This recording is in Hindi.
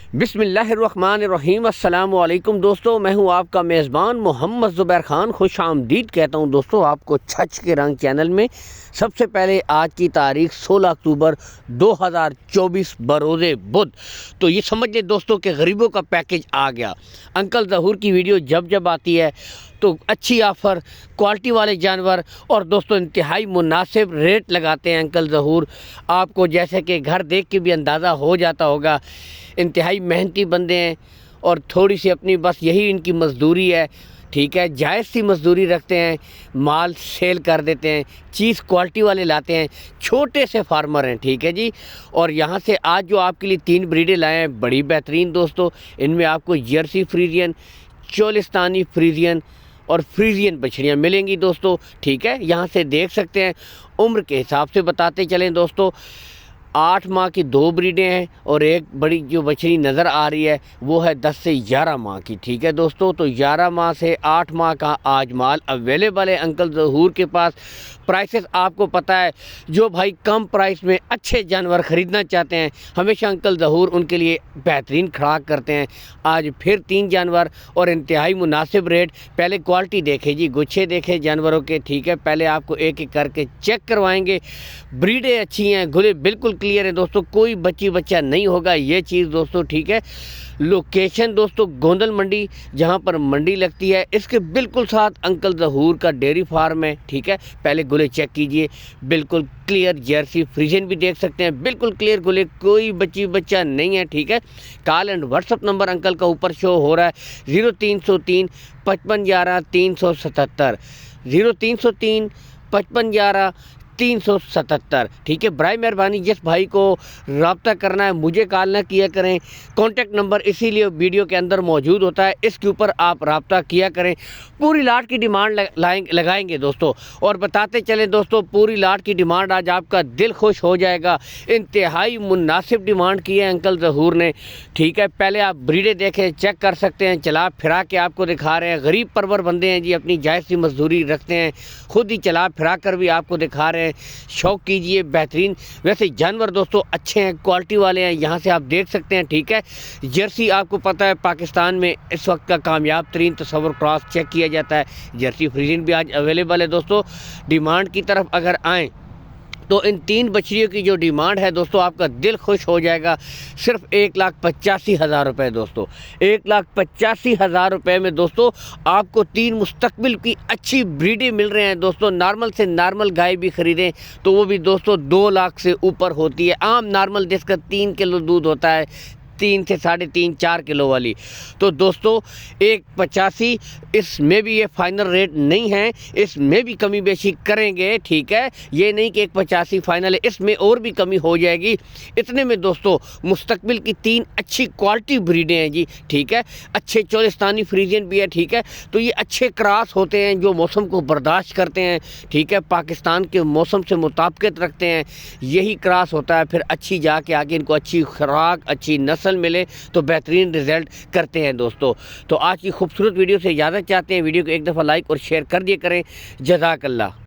बिस्मिल्लाहिर्रहमानिर्रहीम। अस्सलामुअलैकुम दोस्तों, मैं हूं आपका मेज़बान मोहम्मद ज़ुबैर ख़ान। खुश आमदीद कहता हूं दोस्तों आपको छच के रंग चैनल में। सबसे पहले आज की तारीख 16 अक्टूबर 2024 बरोज़े बुध। तो ये समझ लें दोस्तों कि गरीबों का पैकेज आ गया। अंकल ज़हूर की वीडियो जब जब आती है तो अच्छी ऑफ़र, क्वालिटी वाले जानवर और दोस्तों इंतहाई मुनासिब रेट लगाते हैं अंकल ज़हूर। आपको जैसे कि घर देख के भी अंदाज़ा हो जाता होगा, इंतहाई मेहनती बंदे हैं और थोड़ी सी अपनी बस यही इनकी मज़दूरी है। ठीक है, जायज़ सी मज़दूरी रखते हैं, माल सेल कर देते हैं, चीज़ क्वालिटी वाले लाते हैं, छोटे से फार्मर हैं। ठीक है जी। और यहाँ से आज जो आपके लिए 3 ब्रीडें लाए हैं बड़ी बेहतरीन दोस्तों। इनमें आपको जर्सी फ्रीजियन, चोलिस्तानी फ्रीजियन और फ्रीजियन बछड़ियाँ मिलेंगी दोस्तों। ठीक है, यहाँ से देख सकते हैं। उम्र के हिसाब से बताते चलें दोस्तों, 8 माह की 2 ब्रीडें हैं और एक बड़ी जो बछड़ी नज़र आ रही है वो है 10 से 11 माह की। ठीक है दोस्तों, तो 11 माह से 8 माह का आज माल अवेलेबल है अंकल ज़हूर के पास। प्राइसेस आपको पता है, जो भाई कम प्राइस में अच्छे जानवर ख़रीदना चाहते हैं हमेशा अंकल ज़हूर उनके लिए बेहतरीन खुराक करते हैं। आज फिर 3 जानवर और इंतहाई मुनासिब रेट। पहले क्वालिटी देखे जी, गुच्छे देखे जानवरों के। ठीक है, पहले आपको एक एक करके चेक करवाएंगे। ब्रीडें अच्छी हैं, गुले बिल्कुल क्लियर है दोस्तों, कोई बच्ची बच्चा नहीं होगा ये चीज़ दोस्तों। ठीक है, लोकेशन दोस्तों गोंदल मंडी, जहां पर मंडी लगती है, इसके बिल्कुल साथ अंकल ज़हूर का डेयरी फार्म है। ठीक है, पहले गुले चेक कीजिए, बिल्कुल क्लियर जर्सी फ्रीजियन भी देख सकते हैं, बिल्कुल क्लियर गुले, कोई बच्ची बच्चा नहीं है। ठीक है, call and WhatsApp number uncle का ऊपर शो हो रहा है 0303 5511 377, 0303 5511 377। ठीक है, बराए मेहरबानी जिस भाई को रब्ता करना है मुझे कॉल ना किया करें, कॉन्टैक्ट नंबर इसीलिए वीडियो के अंदर मौजूद होता है, इसके ऊपर आप रब्ता किया करें। पूरी लाट की डिमांड लगाएंगे दोस्तों। और बताते चलें दोस्तों, पूरी लाट की डिमांड आज आपका दिल खुश हो जाएगा। इंतहाई मुनासिब डिमांड की है अंकल ज़हूर ने। ठीक है, पहले आप ब्रीडें देखें, चेक कर सकते हैं, चला फिरा के आपको दिखा रहे हैं। गरीब परवर बंदे हैं जी, अपनी जायज़ सी मजदूरी रखते हैं, खुद ही चला फिरा कर भी आपको दिखा रहे हैं। शौक कीजिए, बेहतरीन। वैसे जानवर दोस्तों अच्छे हैं, क्वालिटी वाले हैं, यहाँ से आप देख सकते हैं। ठीक है, जर्सी आपको पता है पाकिस्तान में इस वक्त का कामयाब तरीन तस्वर क्रॉस चेक किया जाता है। जर्सी फ्रीजियन भी आज अवेलेबल है दोस्तों। डिमांड की तरफ अगर आएँ तो इन 3 बछड़ियों की जो डिमांड है दोस्तों, आपका दिल खुश हो जाएगा। सिर्फ 1,85,000 रुपये दोस्तों, 1,85,000 रुपये में दोस्तों आपको 3 मुस्तकबिल की अच्छी ब्रीडें मिल रहे हैं दोस्तों। नॉर्मल से नॉर्मल गाय भी ख़रीदें तो वो भी दोस्तों 2 लाख से ऊपर होती है। आम नॉर्मल जिसका 3 किलो दूध होता है, 3 से 3.5 4 किलो वाली, तो दोस्तों 1,85 इसमें भी ये फाइनल रेट नहीं है, इसमें भी कमी बेशी करेंगे। ठीक है, ये नहीं कि 1,85 फाइनल है, इसमें और भी कमी हो जाएगी। इतने में दोस्तों मुस्तकबिल की 3 अच्छी क्वालिटी ब्रीडें हैं जी। ठीक है, अच्छे चोलिस्तानी फ्रीजियन भी है। ठीक है, तो ये अच्छे क्रॉस होते हैं जो मौसम को बर्दाश्त करते हैं। ठीक है, पाकिस्तान के मौसम से मुताबिकत रखते हैं, यही क्रॉस होता है। फिर अच्छी जाके आगे इनको अच्छी खुराक, अच्छी नस्ल मिले तो बेहतरीन रिजल्ट करते हैं दोस्तों। तो आज की खूबसूरत वीडियो से इजाज़त चाहते हैं। वीडियो को एक दफ़ा लाइक और शेयर कर दिया करें। जज़ाकल्लाह।